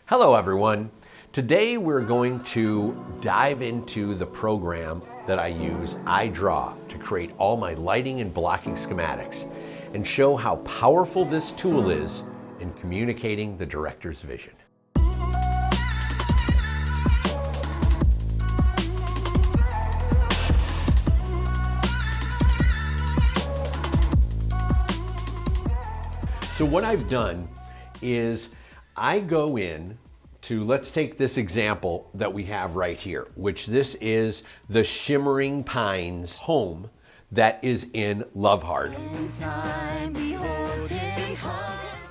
Hello everyone. Today we're going to dive into the program that I use, iDraw, to create all my lighting and blocking schematics and show how powerful this tool is in communicating the director's vision. So what I've done is I go in to, let's take this example that we have right here, which this is the Shimmering Pines home that is in Love Hard.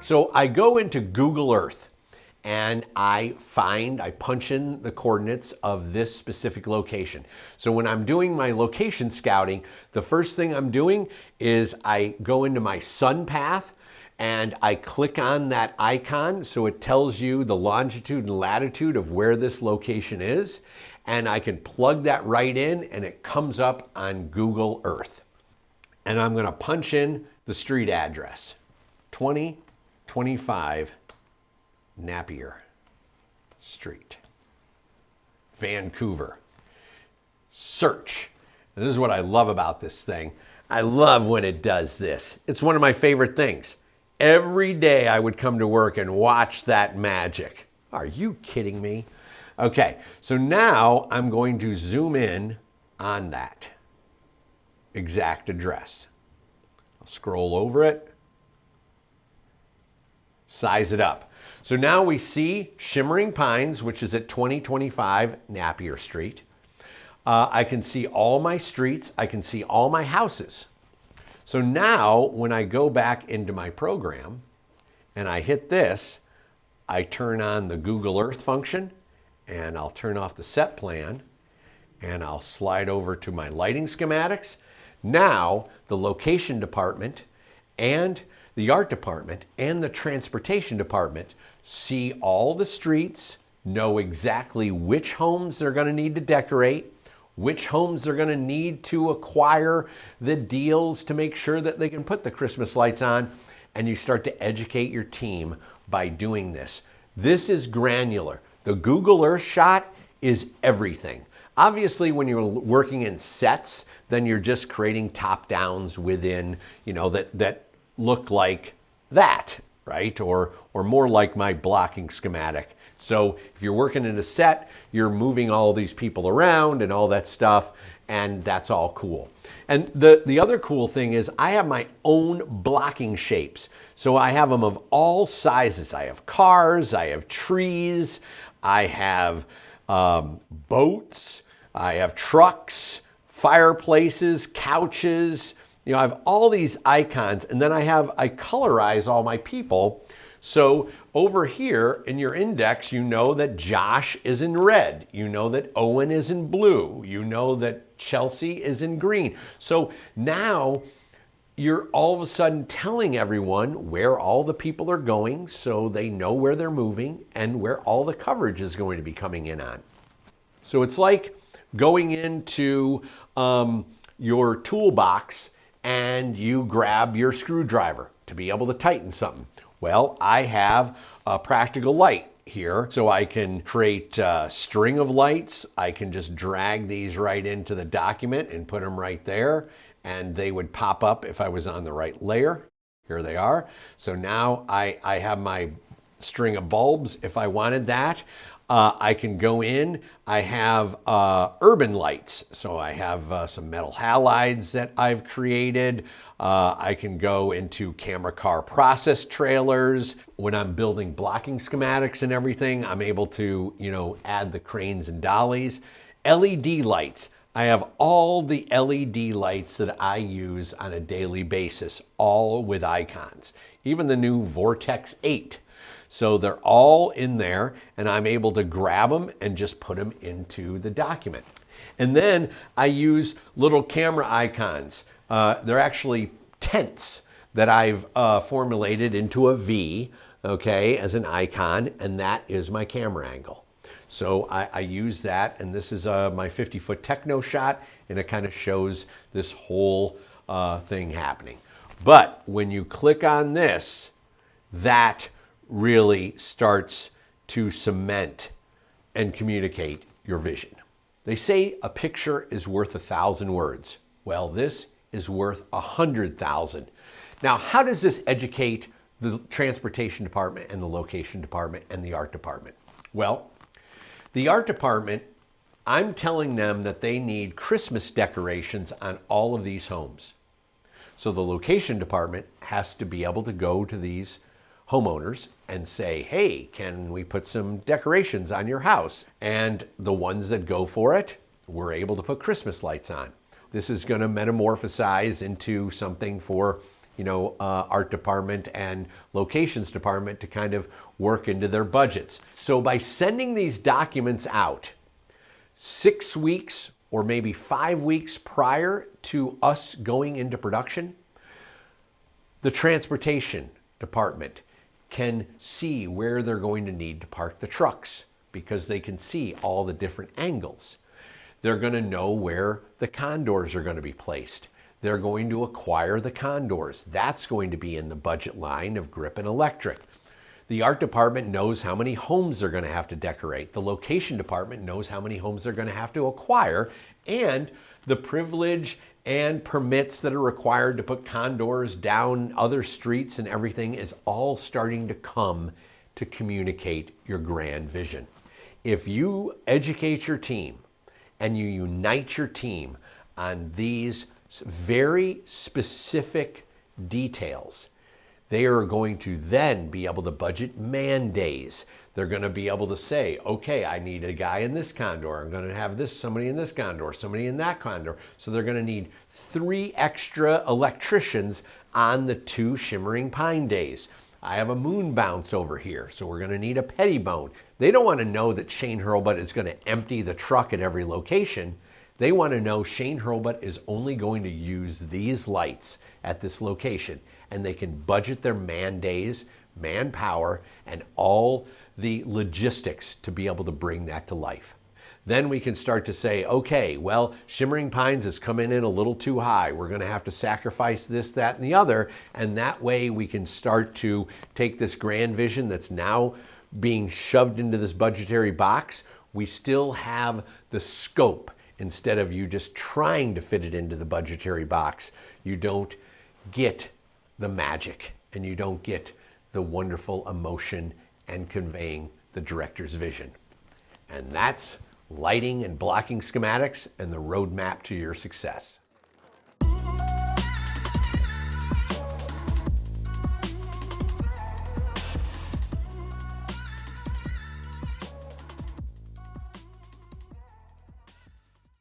So I go into Google Earth and I punch in the coordinates of this specific location. So when I'm doing my location scouting, the first thing I'm doing is I go into my sun path and I click on that icon so it tells you the longitude and latitude of where this location is, and I can plug that right in and it comes up on Google Earth. And I'm gonna punch in the street address, 2025 Napier Street, Vancouver. Search. And this is what I love about this thing. I love when it does this. It's one of my favorite things. Every day I would come to work and watch that magic. Are you kidding me? Okay, so now I'm going to zoom in on that exact address. I'll scroll over it, size it up. So now we see Shimmering Pines, which is at 2025 Napier Street. I can see all my streets. I can see all my houses. So now when I go back into my program and I hit this, I turn on the Google Earth function and I'll turn off the set plan and I'll slide over to my lighting schematics. Now the location department and the art department and the transportation department see all the streets, know exactly which homes they're going to need to decorate, which homes they're going to need to acquire the deals to make sure that they can put the Christmas lights on, and you start to educate your team by doing this. This is granular. The Google Earth shot is everything. Obviously, when you're working in sets, then you're just creating top downs within, that look like that, right? Or more like my blocking schematic. So if you're working in a set, you're moving all these people around and all that stuff, and that's all cool. And the other cool thing is I have my own blocking shapes. So I have them of all sizes. I have cars, I have trees, I have boats, I have trucks, fireplaces, couches. I have all these icons, and then I colorize all my people. So over here in your index, you know that Josh is in red. You know that Owen is in blue. You know that Chelsea is in green. So now you're all of a sudden telling everyone where all the people are going so they know where they're moving and where all the coverage is going to be coming in on. So it's like going into your toolbox and you grab your screwdriver to be able to tighten something. Well, I have a practical light here, so I can create a string of lights. I can just drag these right into the document and put them right there, and they would pop up if I was on the right layer. Here they are. So now I have my string of bulbs if I wanted that. I can go in, I have urban lights. So I have some metal halides that I've created. I can go into camera car process trailers. When I'm building blocking schematics and everything, I'm able to, add the cranes and dollies. LED lights. I have all the LED lights that I use on a daily basis, all with icons. Even the new Vortex 8. So they're all in there, and I'm able to grab them and just put them into the document. And then I use little camera icons. They're actually tents that I've formulated into a V, okay, as an icon, and that is my camera angle. So I use that, and this is my 50-foot techno shot, and it kind of shows this whole thing happening. But when you click on this, that really starts to cement and communicate your vision. They say a picture is worth 1,000 words. Well, this is worth 100,000. Now, how does this educate the transportation department and the location department and the art department? Well, the art department, I'm telling them that they need Christmas decorations on all of these homes. So the location department has to be able to go to these homeowners and say, hey, can we put some decorations on your house? And the ones that go for it, we're able to put Christmas lights on. This is going to metamorphosize into something for, art department and locations department to kind of work into their budgets. So by sending these documents out 6 weeks or maybe 5 weeks prior to us going into production, the transportation department can see where they're going to need to park the trucks because they can see all the different angles. They're going to know where the condors are going to be placed. They're going to acquire the condors. That's going to be in the budget line of Grip and Electric. The art department knows how many homes they're going to have to decorate. The location department knows how many homes they're going to have to acquire, and the privilege and permits that are required to put condors down other streets and everything is all starting to come to communicate your grand vision. If you educate your team and you unite your team on these very specific details, they are going to then be able to budget man days. They're going to be able to say, okay, I need a guy in this condor. I'm going to have somebody in this condor, somebody in that condor. So they're going to need 3 extra electricians on the 2 shimmering pine days. I have a moon bounce over here, so we're going to need a pettibone. They don't want to know that Shane Hurlbut is going to empty the truck at every location. They want to know Shane Hurlbut is only going to use these lights at this location, and they can budget their man days, manpower, and all the logistics to be able to bring that to life. Then we can start to say, okay, well, Shimmering Pines is coming in a little too high. We're going to have to sacrifice this, that, and the other, and that way we can start to take this grand vision that's now being shoved into this budgetary box. We still have the scope. Instead of you just trying to fit it into the budgetary box, you don't get the magic and you don't get the wonderful emotion and conveying the director's vision. And that's lighting and blocking schematics and the roadmap to your success.